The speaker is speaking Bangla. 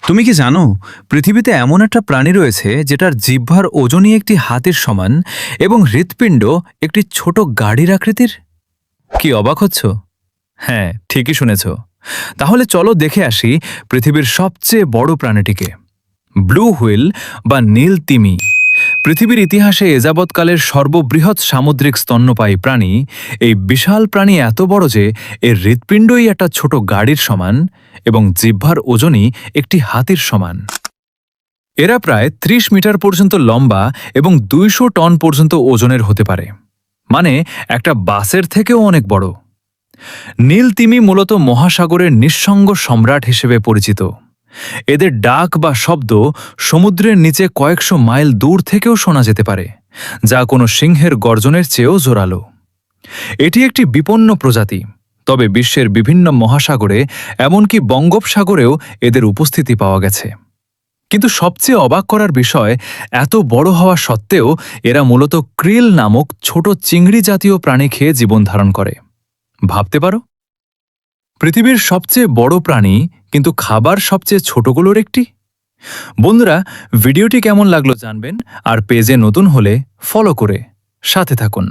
তুমি কি জানো পৃথিবীতে এমন একটা প্রাণী রয়েছে যেটার জিহ্বার ওজনই একটি হাতের সমান এবং হৃৎপিণ্ড একটি ছোট গাড়ির আকৃতির? কি অবাক হচ্ছ? হ্যাঁ, ঠিকই শুনেছ। তাহলে চলো দেখে আসি পৃথিবীর সবচেয়ে বড় প্রাণীটিকে, ব্লু হুইল বা নীল তিমি। পৃথিবীর ইতিহাসে এযাবৎকালের সর্ববৃহৎ সামুদ্রিক স্তন্যপায়ী প্রাণী। এই বিশাল প্রাণী এত বড় যে এর হৃৎপিণ্ডই একটা ছোট গাড়ির সমান এবং জিহ্বার ওজনই একটি হাতির সমান। এরা প্রায় ৩০ মিটার পর্যন্ত লম্বা এবং ২০০ টন পর্যন্ত ওজনের হতে পারে, মানে একটা বাসের থেকেও অনেক বড়। নীল তিমি মূলত মহাসাগরের নিঃসঙ্গ সম্রাট হিসেবে পরিচিত। এদের ডাক বা শব্দ সমুদ্রের নিচে কয়েকশো মাইল দূর থেকেও শোনা যেতে পারে, যা কোনো সিংহের গর্জনের চেয়েও জোরালো। এটি একটি বিপন্ন প্রজাতি, তবে বিশ্বের বিভিন্ন মহাসাগরে এমনকি বঙ্গোপসাগরেও এদের উপস্থিতি পাওয়া গেছে। কিন্তু সবচেয়ে অবাক করার বিষয়, এত বড় হওয়া সত্ত্বেও এরা মূলত ক্রিল নামক ছোট চিংড়ি জাতীয় প্রাণী খেয়ে জীবন ধারণ করে। ভাবতে পারো, পৃথিবীর সবচেয়ে বড় প্রাণী কিন্তু খাবার সবচেয়ে ছোটগুলোর একটি। বন্ধুরা, ভিডিওটি কেমন লাগলো জানবেন, আর পেজে নতুন হলে ফলো করে সাথে থাকুন।